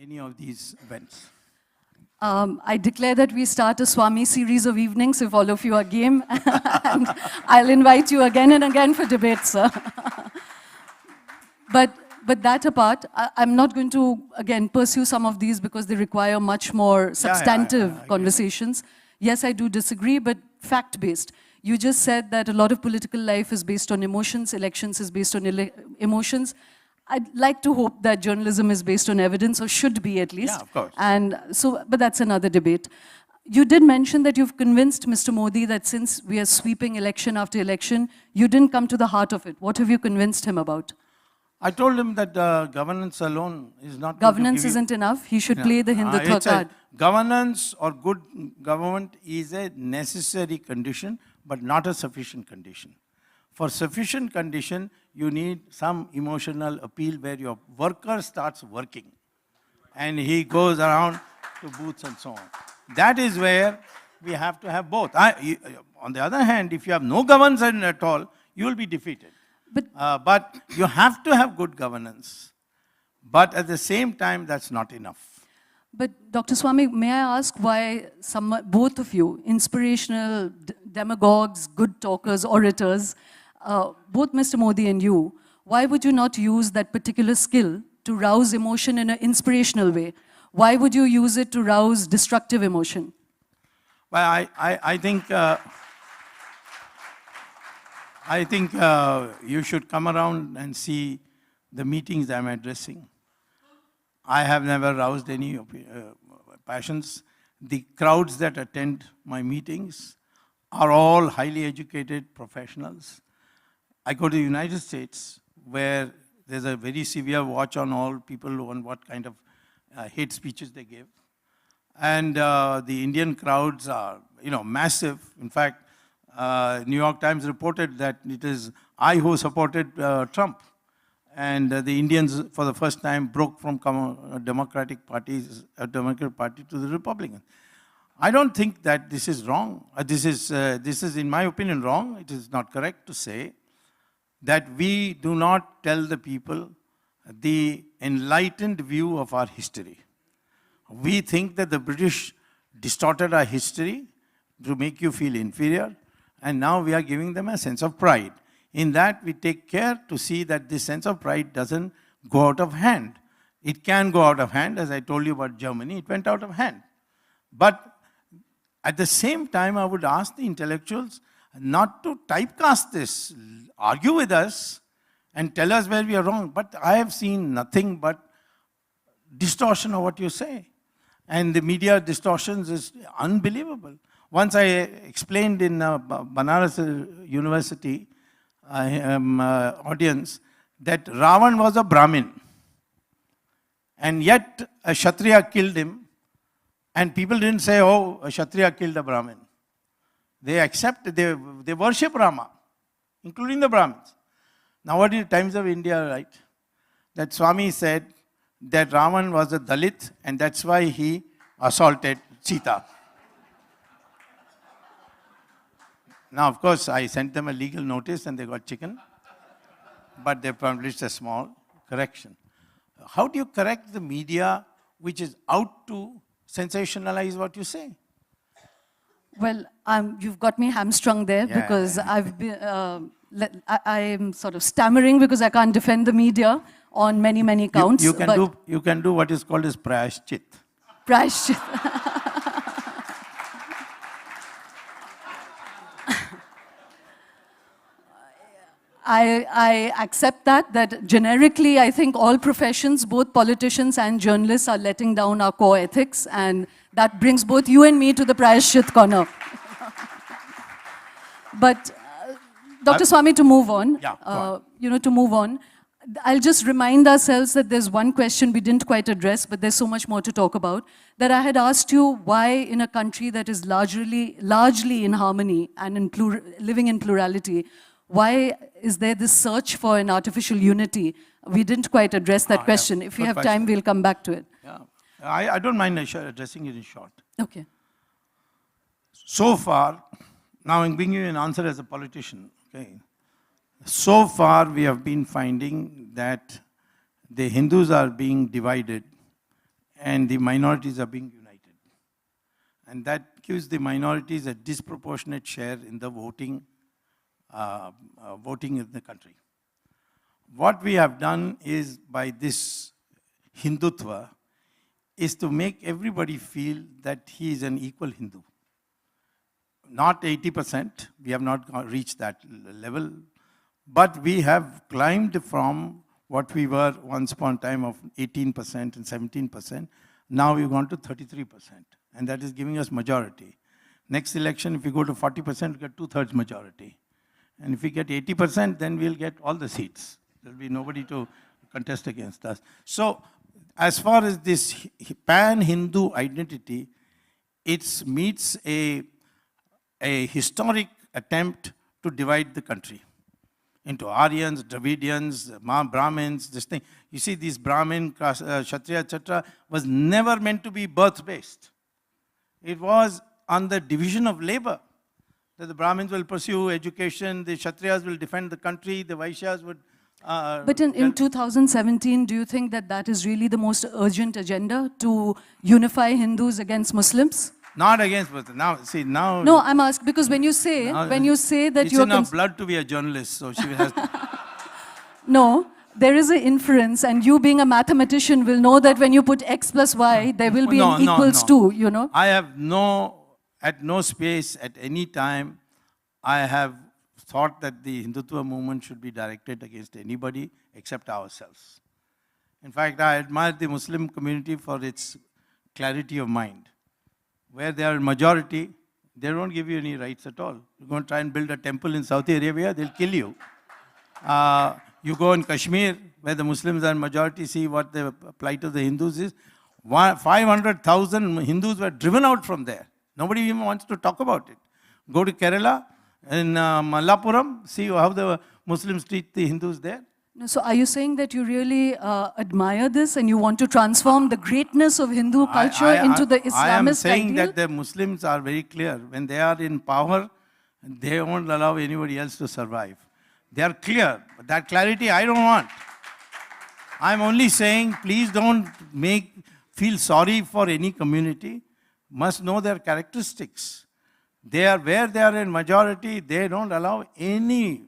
any of these events? I declare that we start a Swamy series of evenings if all of you are game. And I'll invite you again and again for debate, sir. But that apart, I'm not going to, again, pursue some of these because they require much more substantive conversations. Yes, I do disagree, but fact-based. You just said that a lot of political life is based on emotions, elections is based on emotions. I'd like to hope that journalism is based on evidence, or should be at least. Yeah, of course. And so, but that's another debate. You did mention that you've convinced Mr. Modi that since we are sweeping election after election, you didn't come to the heart of it. What have you convinced him about? I told him that governance alone is not Governance isn't enough. He should play the Hindutva card. Governance or good government is a necessary condition, but not a sufficient condition. For sufficient condition, you need some emotional appeal where your worker starts working and he goes around to booths and so on. That is where we have to have both. On the other hand, if you have no governance at all, you will be defeated. But you have to have good governance. But at the same time, that's not enough. But Dr. Swamy, may I ask why both of you, inspirational demagogues, good talkers, orators, both Mr. Modi and you, why would you not use that particular skill to rouse emotion in an inspirational way? Why would you use it to rouse destructive emotion? Well, I think you should come around and see the meetings I'm addressing. I have never roused any passions. The crowds that attend my meetings are all highly educated professionals. I go to the United States, where there's a very severe watch on all people on what kind of hate speeches they give. And the Indian crowds are, massive. In fact, New York Times reported that it is I who supported Trump. And the Indians, for the first time, broke from Democratic Party to the Republican. I don't think that this is wrong. This is, in my opinion, wrong. It is not correct to say that we do not tell the people the enlightened view of our history. We think that the British distorted our history to make you feel inferior, and now we are giving them a sense of pride. In that, we take care to see that this sense of pride doesn't go out of hand. It can go out of hand. As I told you about Germany, it went out of hand. But at the same time, I would ask the intellectuals not to typecast this, argue with us and tell us where we are wrong. But I have seen nothing but distortion of what you say. And the media distortions is unbelievable. Once I explained in Banaras University audience that Ravan was a Brahmin. And yet a Kshatriya killed him. And people didn't say, oh, a Kshatriya killed a Brahmin. They accept, they worship Rama, including the Brahmins. Now what did Times of India write? That Swamy said that Ravan was a Dalit and that's why he assaulted Sita. Now, of course, I sent them a legal notice and they got chicken. But they published a small correction. How do you correct the media which is out to sensationalize what you say? Well, you've got me hamstrung there because I've been, I'm sort of stammering because I can't defend the media on many, many counts. You can do what is called as prayashchit. Prayashchit. I accept that generically I think all professions, both politicians and journalists, are letting down our core ethics, and that brings both you and me to the Prayashchit corner. But Dr. Swamy, to move on, to move on, I'll just remind ourselves that there's one question we didn't quite address, but there's so much more to talk about, that I had asked you why in a country that is largely in harmony and living in plurality, why is there this search for an artificial unity? We didn't quite address that question. If we have time, we'll come back to it. Yeah. I don't mind addressing it in short. Okay. So far, now I'm giving you an answer as a politician. Okay. So far, we have been finding that the Hindus are being divided and the minorities are being united. And that gives the minorities a disproportionate share in the voting in the country. What we have done is, by this Hindutva, is to make everybody feel that he is an equal Hindu. Not 80%, we have not reached that level, but we have climbed from what we were once upon a time of 18% and 17%. Now we've gone to 33%, and that is giving us majority. Next election, if we go to 40%, we get 2/3 majority. And if we get 80%, then we'll get all the seats. There'll be nobody to contest against us. So, as far as this pan-Hindu identity, it meets a historic attempt to divide the country into Aryans, Dravidians, Brahmins, this thing. You see, these Brahmin, Kshatriya, etc. was never meant to be birth-based. It was on the division of labor. That the Brahmins will pursue education, the Kshatriyas will defend the country, the Vaishyas would... But in 2017, do you think that that is really the most urgent agenda, to unify Hindus against Muslims? Not against Muslims. Now, see, now... No, I'm asking, because when you say that it's you're... in her blood to be a journalist, so she has to... No, there is an inference, and you being a mathematician will know that when you put x plus y, there will be an equals 2, you know? I have at no space, at any time, I have thought that the Hindutva movement should be directed against anybody except ourselves. In fact, I admire the Muslim community for its clarity of mind. Where they are majority, they don't give you any rights at all. You go and try and build a temple in Saudi Arabia, they'll kill you. You go in Kashmir, where the Muslims are majority, see what the plight of the Hindus is. 500,000 Hindus were driven out from there. Nobody even wants to talk about it. Go to Kerala, in Malappuram, see how the Muslims treat the Hindus there. No, so are you saying that you really admire this and you want to transform the greatness of Hindu culture into the Islamist I am saying ideal? that the Muslims are very clear. When they are in power, they won't allow anybody else to survive. They are clear. But that clarity I don't want. I'm only saying, please don't feel sorry for any community. Must know their characteristics. Where they are in majority, they don't allow any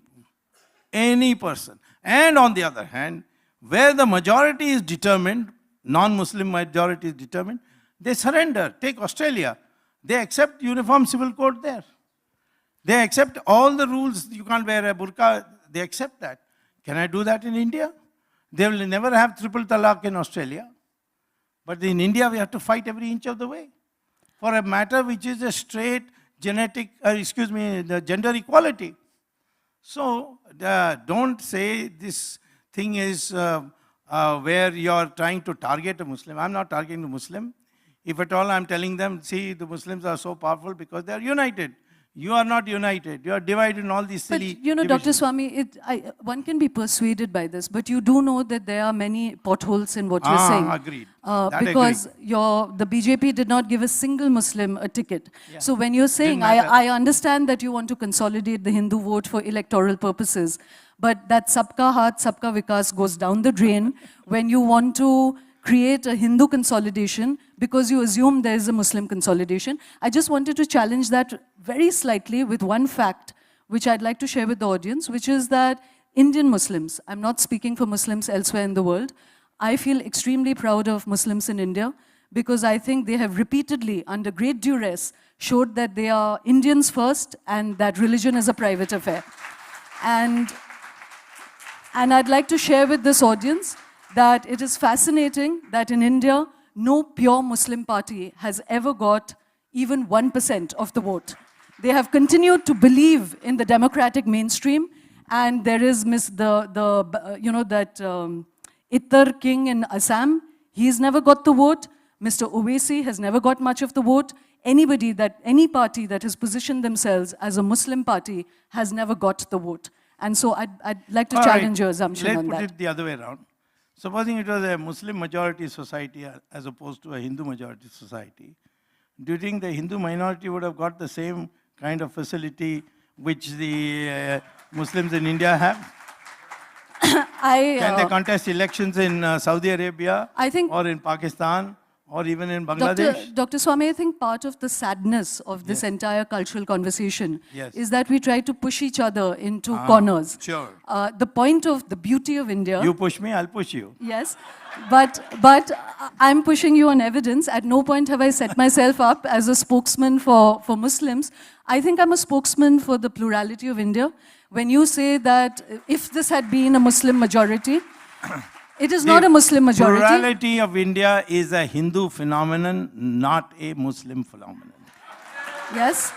person. And on the other hand, where the majority is determined, non-Muslim majority is determined, they surrender. Take Australia. They accept uniform civil code there. They accept all the rules. You can't wear a burqa. They accept that. Can I do that in India? They will never have triple talaq in Australia. But in India, we have to fight every inch of the way for a matter which is a straight the gender equality. So don't say this thing is where you are trying to target a Muslim. I'm not targeting a Muslim. If at all, I'm telling them, see, the Muslims are so powerful because they are united. You are not united. You are divided in all these silly But, you know, divisions. Dr. Swamy, one can be persuaded by this, but you do know that there are many potholes in what you're saying. Agreed. Because the BJP did not give a single Muslim a ticket. Yeah. So when you're saying, Didn't matter. I understand that you want to consolidate the Hindu vote for electoral purposes, but that sabka haath, sabka vikas goes down the drain when you want to create a Hindu consolidation because you assume there is a Muslim consolidation. I just wanted to challenge that very slightly with one fact, which I'd like to share with the audience, which is that Indian Muslims, I'm not speaking for Muslims elsewhere in the world, I feel extremely proud of Muslims in India because I think they have repeatedly, under great duress, showed that they are Indians first and that religion is a private affair. And I'd like to share with this audience that it is fascinating that in India, no pure Muslim party has ever got even 1% of the vote. They have continued to believe in the democratic mainstream, and there is Ittar King in Assam, he's never got the vote. Mr. Owaisi has never got much of the vote. Any party that has positioned themselves as a Muslim party has never got the vote. And so I'd like to challenge your assumption on that. Let's put it the other way around. Supposing it was a Muslim majority society as opposed to a Hindu majority society, do you think the Hindu minority would have got the same kind of facility which the Muslims in India have? Can they contest elections in Saudi Arabia or in Pakistan or even in Bangladesh. Dr. Swamy, I think part of the sadness of this entire cultural conversation Yes. is that we try to push each other into corners. Sure. The point of the beauty of India... You push me, I'll push you. Yes, but I'm pushing you on evidence. At no point have I set myself up as a spokesman for Muslims. I think I'm a spokesman for the plurality of India. When you say that if this had been a Muslim majority, it is not a Muslim majority. The plurality of India is a Hindu phenomenon, not a Muslim phenomenon. Yes.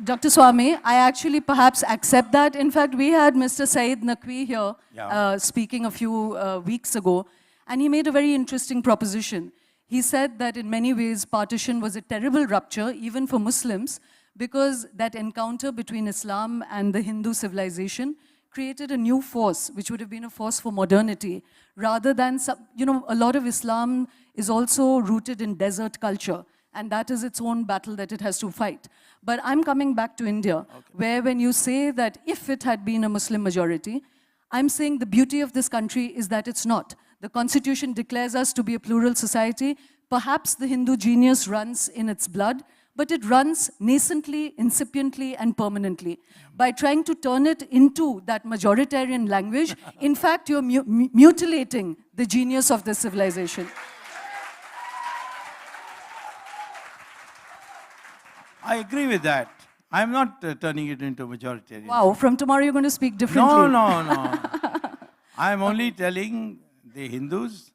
Dr. Swamy, I actually perhaps accept that. In fact, we had Mr. Saeed Naqvi here speaking a few weeks ago, and he made a very interesting proposition. He said that in many ways, partition was a terrible rupture, even for Muslims, because that encounter between Islam and the Hindu civilization created a new force, which would have been a force for modernity, rather than, a lot of Islam is also rooted in desert culture, and that is its own battle that it has to fight. But I'm coming back to India, where when you say that if it had been a Muslim majority, I'm saying the beauty of this country is that it's not. The Constitution declares us to be a plural society. Perhaps the Hindu genius runs in its blood, but it runs nascently, incipiently, and permanently. By trying to turn it into that majoritarian language, in fact, you're mutilating the genius of this civilization. I agree with that. I'm not turning it into majoritarian. Wow, from tomorrow you're going to speak differently. No. I'm only telling the Hindus,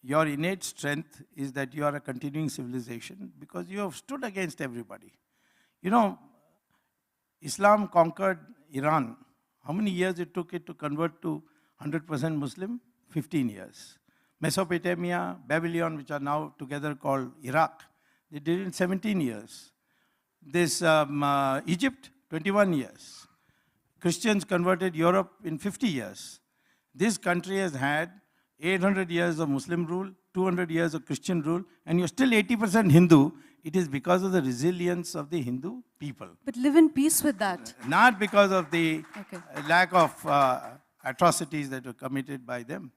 your innate strength is that you are a continuing civilization because you have stood against everybody. You know, Islam conquered Iran. How many years it took it to convert to 100% Muslim? 15 years. Mesopotamia, Babylon, which are now together called Iraq, they did it in 17 years. This Egypt, 21 years. Christians converted Europe in 50 years. This country has had 800 years of Muslim rule, 200 years of Christian rule, and you're still 80% Hindu. It is because of the resilience of the Hindu people. But live in peace with that. Not because of the lack of atrocities that were committed by them.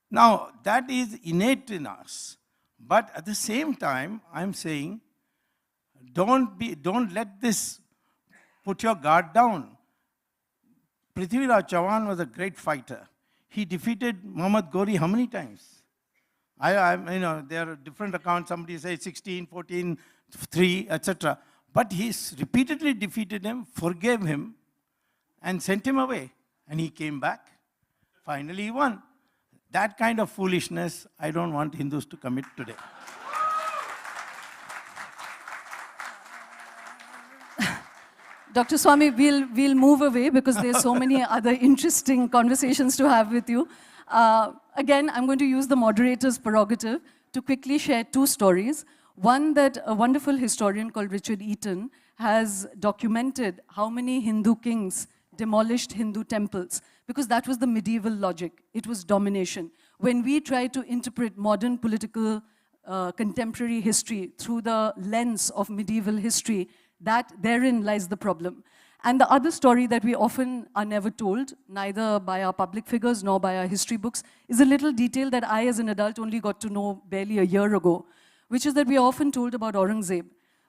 Now, that is innate in us. But at the same time, I'm saying, don't let this put your guard down. Prithviraj Chauhan was a great fighter. He defeated Muhammad Ghori how many times? There are different accounts. Somebody says 16, 14, 3, etc. But he repeatedly defeated him, forgave him, and sent him away. And he came back. Finally, he won. That kind of foolishness, I don't want Hindus to commit today. Dr. Swamy, we'll move away because there's so many other interesting conversations to have with you. Again, I'm going to use the moderator's prerogative to quickly share two stories. One that a wonderful historian called Richard Eaton has documented how many Hindu kings demolished Hindu temples, because that was the medieval logic. It was domination. When we try to interpret modern political contemporary history through the lens of medieval history, therein lies the problem. And the other story that we often are never told, neither by our public figures nor by our history books, is a little detail that I, as an adult, only got to know barely a year ago, which is that we are often told about Aurangzeb.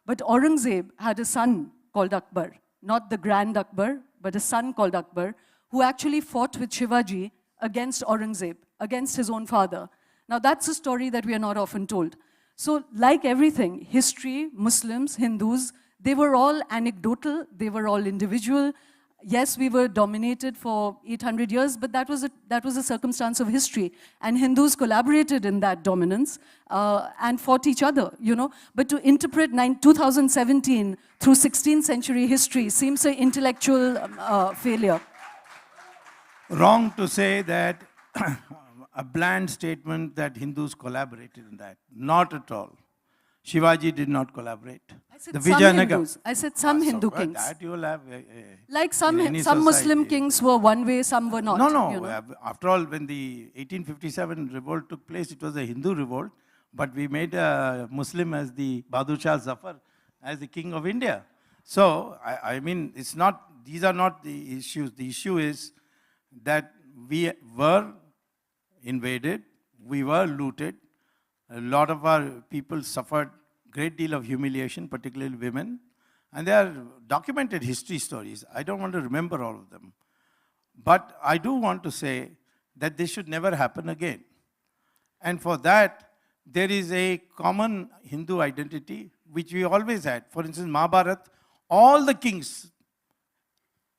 But Aurangzeb had a son called Akbar, not the Grand Akbar, but a son called Akbar, who actually fought with Shivaji against Aurangzeb, against his own father. Now, that's a story that we are not often told. So, like everything, history, Muslims, Hindus, they were all anecdotal, they were all individual. Yes, we were dominated for 800 years, but that was a circumstance of history. And Hindus collaborated in that dominance and fought each other, But to interpret 2017 through 16th century history seems an intellectual failure. Wrong to say that a bland statement that Hindus collaborated in that. Not at all. Shivaji did not collaborate. I said some Hindus. I said some Hindu kings. That you will have. Like some Muslim kings were one way, some were not. No. After all, when the 1857 revolt took place, it was a Hindu revolt, but we made a Muslim as the Bahadur Shah Zafar as the king of India. So, I mean, it's not these are not the issues. The issue is that we were invaded, we were looted. A lot of our people suffered great deal of humiliation, particularly women. And they are documented history stories. I don't want to remember all of them. But I do want to say that this should never happen again. And for that, there is a common Hindu identity which we always had. For instance, Mahabharata, all the kings,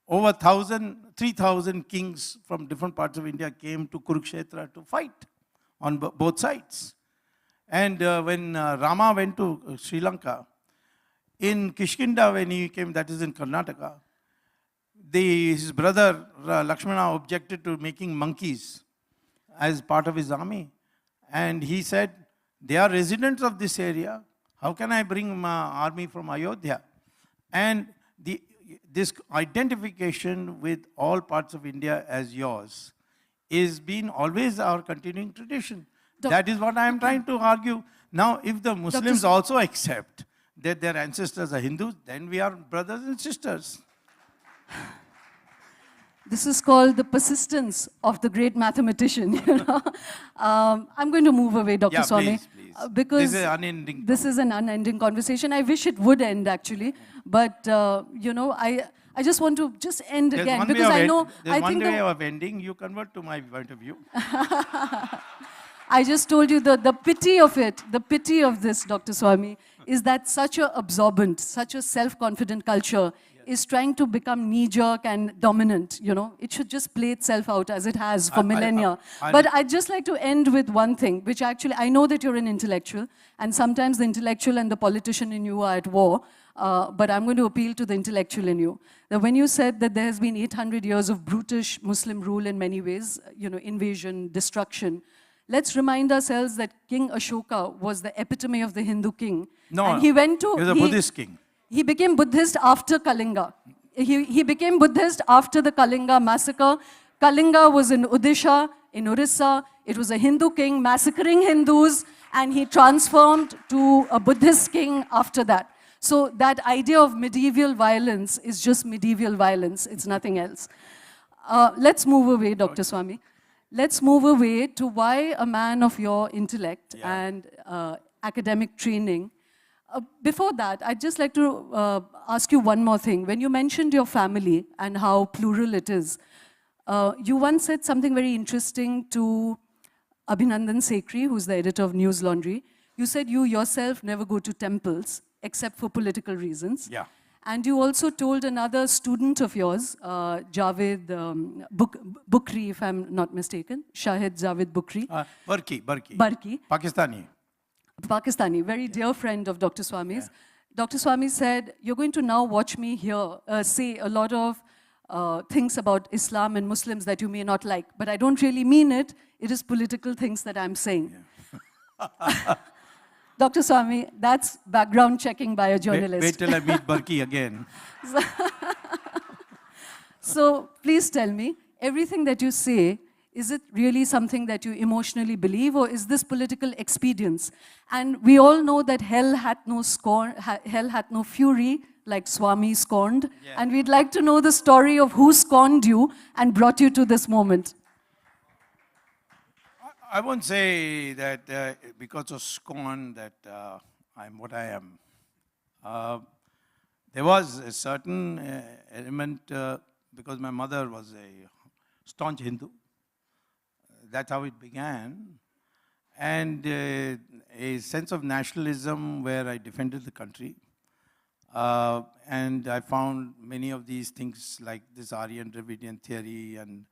over 3,000 kings from different parts of India came to Kurukshetra to fight on both sides. And when Rama went to Sri Lanka, in Kishkinda when he came, that is in Karnataka, his brother Lakshmana objected to making monkeys as part of his army. And he said, they are residents of this area. How can I bring my army from Ayodhya? And this identification with all parts of India as yours is been always our continuing tradition. That is what I am trying to argue. Now, if the Muslims also accept that their ancestors are Hindus, then we are brothers and sisters. This is called the persistence of the great mathematician. I'm going to move away, Dr. Swamy. Please. Because this is an unending conversation. I wish it would end, actually. But, I just want to end again. Because I know... There's one way of ending. You convert to my point of view. I just told you the pity of it, the pity of this, Dr. Swamy, is that such a absorbent, such a self-confident culture is trying to become knee-jerk and dominant, It should just play itself out as it has for millennia. But I'd just like to end with one thing, which actually, I know that you're an intellectual, and sometimes the intellectual and the politician in you are at war, but I'm going to appeal to the intellectual in you. That when you said that there has been 800 years of brutish Muslim rule in many ways, invasion, destruction, let's remind ourselves that King Ashoka was the epitome of the Hindu king. No, and he went to... He was a Buddhist king. He became Buddhist after Kalinga. He became Buddhist after the Kalinga massacre. Kalinga was in Odisha, in Orissa. It was a Hindu king massacring Hindus, and he transformed to a Buddhist king after that. So that idea of medieval violence is just medieval violence. It's nothing else. Let's move away, Dr. Swamy. Let's move away to why a man of your intellect and academic training. Before that, I'd just like to ask you one more thing. When you mentioned your family and how plural it is, you once said something very interesting to Abhinandan Sekri, who's the editor of News Laundry. You said you yourself never go to temples except for political reasons. Yeah. And you also told another student of yours, Javed Bukri, if I'm not mistaken, Shahid Javed Bukri. Barki. Pakistani, very dear friend of Dr. Swamy's. Yeah. Dr. Swamy said, you're going to now watch me here say a lot of things about Islam and Muslims that you may not like, but I don't really mean it. It is political things that I'm saying. Yeah. Dr. Swamy, that's background checking by a journalist. Wait till I meet Barki again. So please tell me, everything that you say, is it really something that you emotionally believe, or is this political expedience? And we all know that hell hath no scorn, hell hath no fury, like Swamy scorned. Yeah. And we'd like to know the story of who scorned you and brought you to this moment. I won't say that because of scorn that I'm what I am. There was a certain element, because my mother was a staunch Hindu. That's how it began. And a sense of nationalism where I defended the country. And I found many of these things like this Aryan Dravidian theory and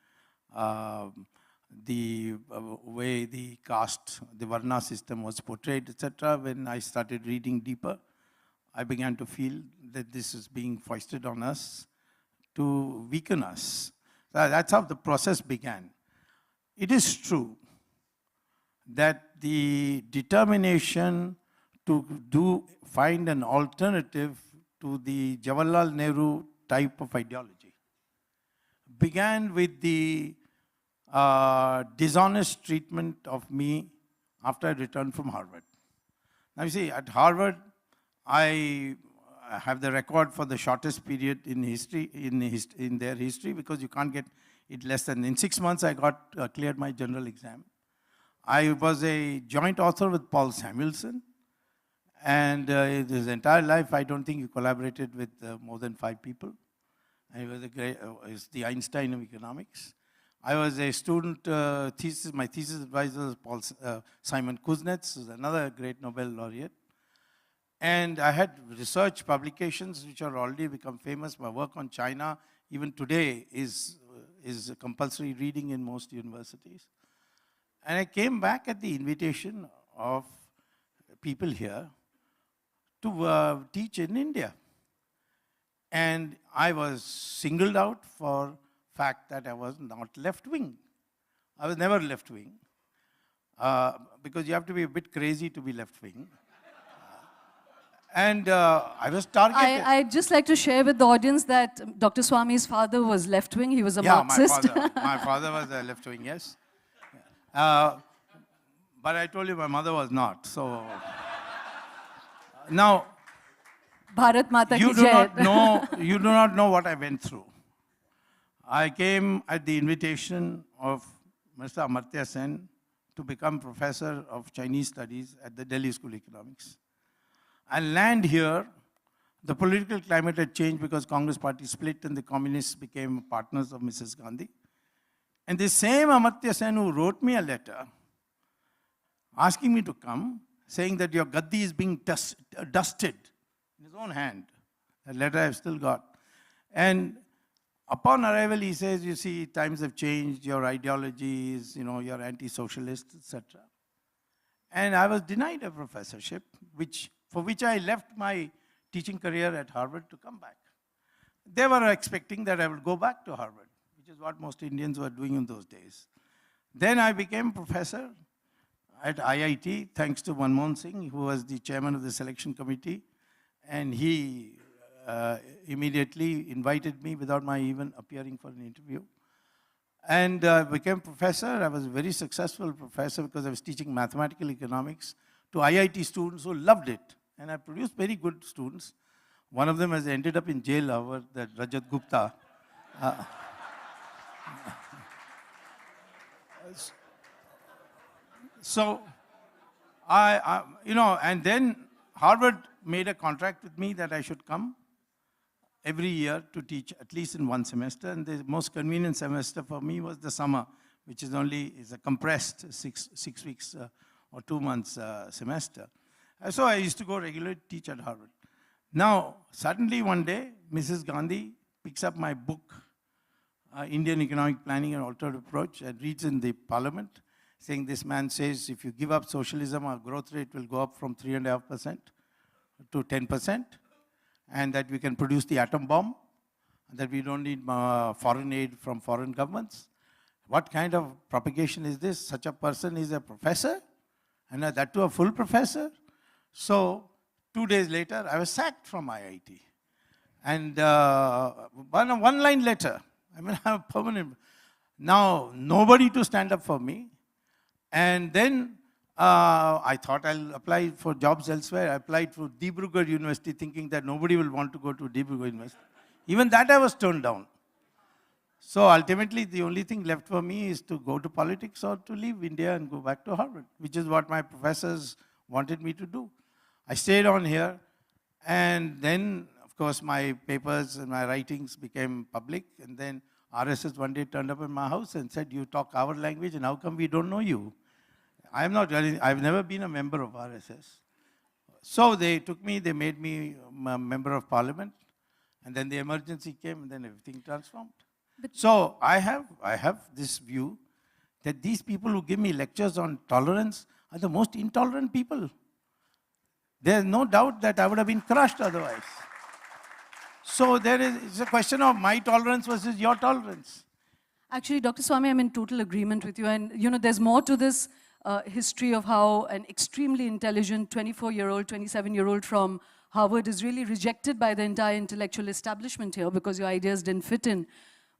the way the caste, the Varna system was portrayed, etc. When I started reading deeper, I began to feel that this is being foisted on us to weaken us. That's how the process began. It is true that the determination to find an alternative to the Jawaharlal-Nehru type of ideology began with the dishonest treatment of me after I returned from Harvard. Now you see, at Harvard, I have the record for the shortest period in history, in their history, because you can't get it less than, in 6 months I got cleared my general exam. I was a joint author with Paul Samuelson, and his entire life I don't think he collaborated with more than 5 people. And he was is the Einstein of economics. I was a student, my thesis advisor was Simon Kuznets, who's another great Nobel laureate. And I had research publications which are already become famous. My work on China, even today, is a compulsory reading in most universities. And I came back at the invitation of people here to teach in India. And I was singled out for fact that I was not left-wing. I was never left-wing, because you have to be a bit crazy to be left-wing. And I was targeted. I'd just like to share with the audience that Dr. Swamy's father was left-wing. He was a Marxist. My father was a left-wing, yes. But I told you my mother was not. So now, Bharat Mata you ki do jai. you do not know what I went through. I came at the invitation of Mr. Amartya Sen to become professor of Chinese studies at the Delhi School of Economics. I land here, the political climate had changed because Congress party split and the communists became partners of Mrs. Gandhi. And the same Amartya Sen who wrote me a letter asking me to come, saying that your gaddi is being dusted in his own hand. That letter I've still got. And upon arrival, he says, you see, times have changed, your ideology is, you're anti-socialist, etc. And I was denied a professorship, for which I left my teaching career at Harvard to come back. They were expecting that I would go back to Harvard, which is what most Indians were doing in those days. Then I became professor at IIT, thanks to Manmohan Singh, who was the chairman of the selection committee. And he immediately invited me without my even appearing for an interview. And became professor. I was a very successful professor because I was teaching mathematical economics to IIT students who loved it. And I produced very good students. One of them has ended up in jail, however, that Rajat Gupta. So, and then Harvard made a contract with me that I should come every year to teach at least in one semester. And the most convenient semester for me was the summer, which is a compressed six weeks or 2 months semester. So I used to go regularly to teach at Harvard. Now, suddenly one day, Mrs. Gandhi picks up my book, Indian Economic Planning and Alternative Approach, and reads in the parliament, saying this man says, if you give up socialism, our growth rate will go up from 3.5% to 10%, and that we can produce the atom bomb, that we don't need foreign aid from foreign governments. What kind of propagation is this? Such a person is a professor, and that too a full professor. So 2 days later, I was sacked from IIT. And one line letter, I'm permanent. Now, nobody to stand up for me. And then I thought I'll apply for jobs elsewhere. I applied for Dibrugarh University thinking that nobody will want to go to Dibrugarh University. Even that I was turned down. So ultimately, the only thing left for me is to go to politics or to leave India and go back to Harvard, which is what my professors wanted me to do. I stayed on here, and then, of course, my papers and my writings became public, and then RSS one day turned up in my house and said, you talk our language, and how come we don't know you? I've never been a member of RSS. So they took me, they made me a member of parliament, and then the emergency came, and then everything transformed. So I have this view that these people who give me lectures on tolerance are the most intolerant people. There's no doubt that I would have been crushed otherwise. So it's a question of my tolerance versus your tolerance. Actually, Dr. Swamy, I'm in total agreement with you. And there's more to this history of how an extremely intelligent 24-year-old, 27-year-old from Harvard is really rejected by the entire intellectual establishment here because your ideas didn't fit in.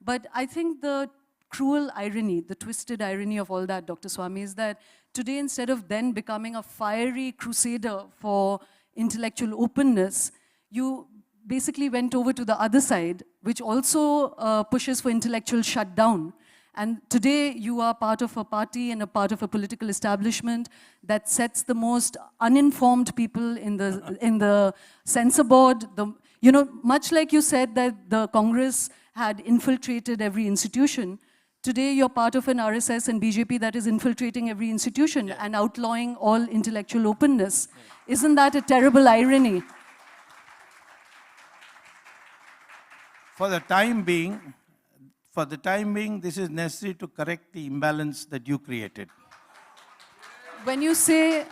But I think the cruel irony, the twisted irony of all that, Dr. Swamy, is that today, instead of then becoming a fiery crusader for intellectual openness, you basically went over to the other side, which also pushes for intellectual shutdown. And today you are part of a party and a part of a political establishment that sets the most uninformed people in the censor board. Much like you said that the Congress had infiltrated every institution, today you're part of an RSS and BJP that is infiltrating every institution and outlawing all intellectual openness. Isn't that a terrible irony? For the time being, this is necessary to correct the imbalance that you created. When you say,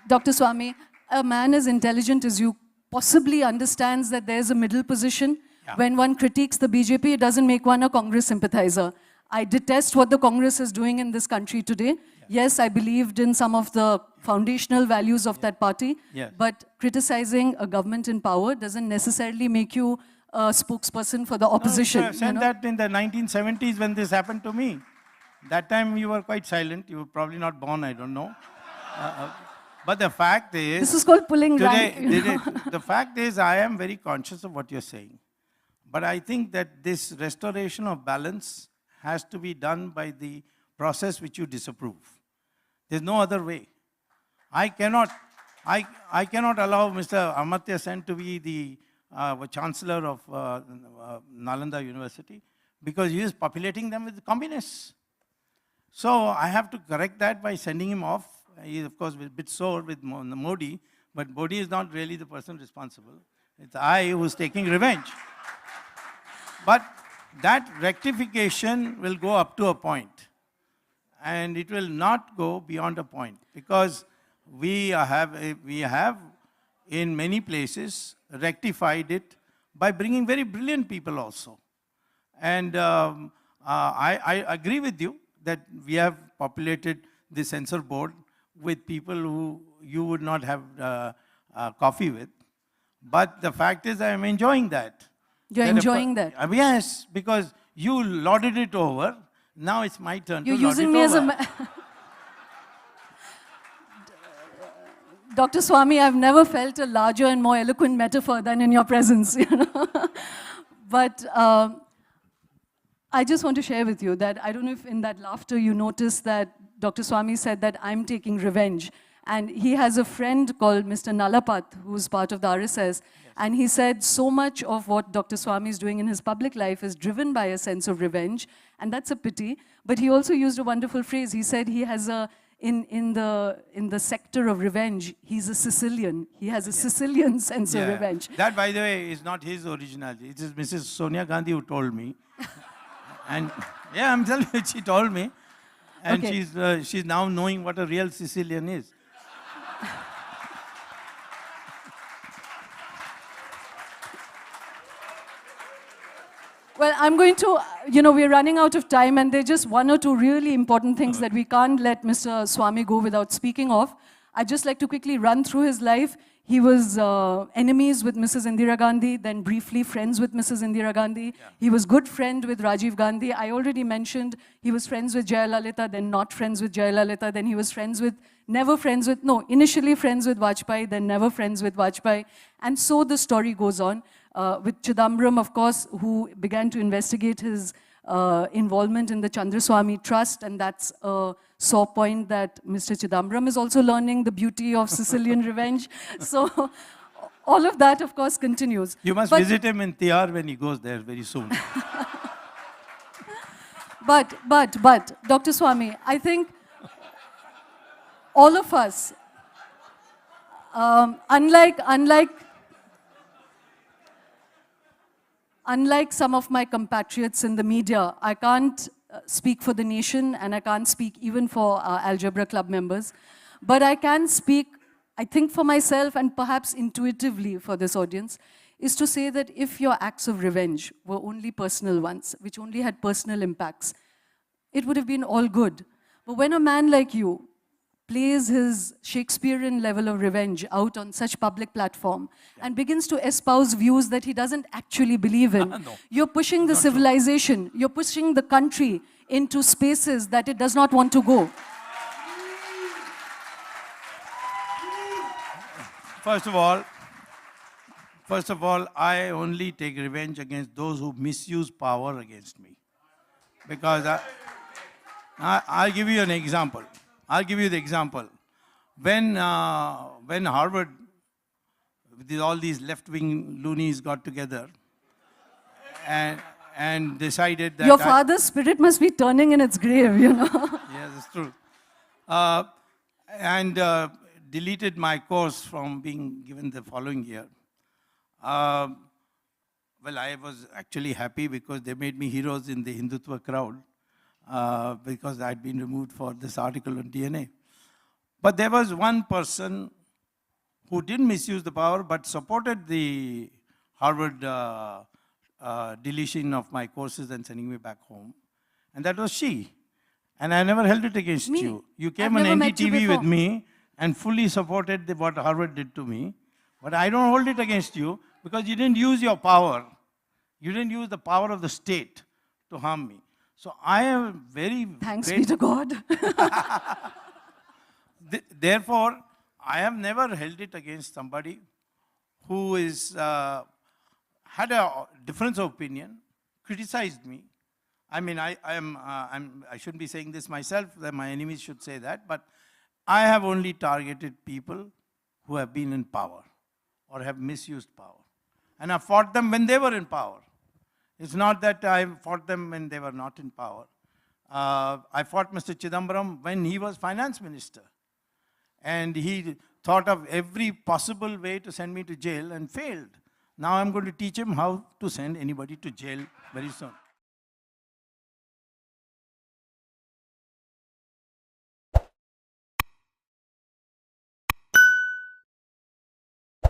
Dr. Swamy, a man as intelligent as you possibly understands that there's a middle position. Yeah. When one critiques the BJP, it doesn't make one a Congress sympathizer. I detest what the Congress is doing in this country today. Yes, I believed in some of the foundational values of that party, but criticizing a government in power doesn't necessarily make you a spokesperson for the opposition. I said that in the 1970s when this happened to me. That time you were quite silent. You were probably not born, I don't know. But the fact is... This is called pulling rank. The fact is, I am very conscious of what you're saying. But I think that this restoration of balance has to be done by the process which you disapprove. There's no other way. I cannot allow Mr. Amartya Sen to be the chancellor of Nalanda University because he is populating them with communists. So I have to correct that by sending him off. He is, of course, a bit sore with Modi, but Modi is not really the person responsible. It's I who's taking revenge. But that rectification will go up to a point, and it will not go beyond a point, because we have in many places rectified it by bringing very brilliant people also. And I agree with you that we have populated the censor board with people who you would not have coffee with. But the fact is I am enjoying that. You're enjoying that? Yes, because you lauded it over. Now it's my turn You're to laud using it me over. as a... Dr. Swamy, I've never felt a larger and more eloquent metaphor than in your presence. But I just want to share with you that I don't know if in that laughter you noticed that Dr. Swamy said that I'm taking revenge. And he has a friend called Mr. Nalapat, who's part of the RSS. Yes. And he said so much of what Dr. Swamy is doing in his public life is driven by a sense of revenge. And that's a pity. But he also used a wonderful phrase. He said he has in the sector of revenge, he's a Sicilian. He has a Sicilian sense of revenge. That, by the way, is not his originality. It is Mrs. Sonia Gandhi who told me. And yeah, I'm telling you, she told me. And she's now knowing what a real Sicilian is. Well, I'm going to, we're running out of time, and there are just one or two really important things that we can't let Mr. Swamy go without speaking of. I'd just like to quickly run through his life. He was enemies with Mrs. Indira Gandhi, then briefly friends with Mrs. Indira Gandhi. Yeah. He was good friend with Rajiv Gandhi. I already mentioned he was friends with Jayalalitha, then not friends with Jayalalitha, then he was initially friends with Vajpayee, then never friends with Vajpayee. And so the story goes on. With Chidambaram, of course, who began to investigate his involvement in the Chandraswamy Trust, and that's a sore point that Mr. Chidambaram is also learning the beauty of Sicilian revenge. So all of that, of course, continues. You must visit him in Tihar when he goes there very soon. But, Dr. Swamy, I think all of us, Unlike some of my compatriots in the media, I can't speak for the nation, and I can't speak even for ALGEBRA club members. But I can speak, I think, for myself and perhaps intuitively for this audience, is to say that if your acts of revenge were only personal ones, which only had personal impacts, it would have been all good. But when a man like you plays his Shakespearean level of revenge out on such public platform and begins to espouse views that he doesn't actually believe in, you're pushing the civilization, you're pushing the country into spaces that it does not want to go. First of all, I only take revenge against those who misuse power against me. Because I'll give you an example. I'll give you the example. When Harvard, with all these left-wing loonies got together and decided that... Your father's spirit must be turning in its grave, you know. Yes, it's true. And deleted my course from being given the following year. Well, I was actually happy because they made me heroes in the Hindutva crowd because I'd been removed for this article on DNA. But there was one person who didn't misuse the power but supported the Harvard deletion of my courses and sending me back home. And that was she. And I never held it against you. You came on NDTV with me and fully supported what Harvard did to me. But I don't hold it against you because you didn't use your power. You didn't use the power of the state to harm me. So I am very Thanks be to God. Therefore, I have never held it against somebody who is, had a difference of opinion, criticized me. I mean, I shouldn't be saying this myself, that my enemies should say that, but I have only targeted people who have been in power or have misused power. And I fought them when they were in power. It's not that I fought them when they were not in power. I fought Mr. Chidambaram when he was finance minister. And he thought of every possible way to send me to jail and failed. Now I'm going to teach him how to send anybody to jail very soon.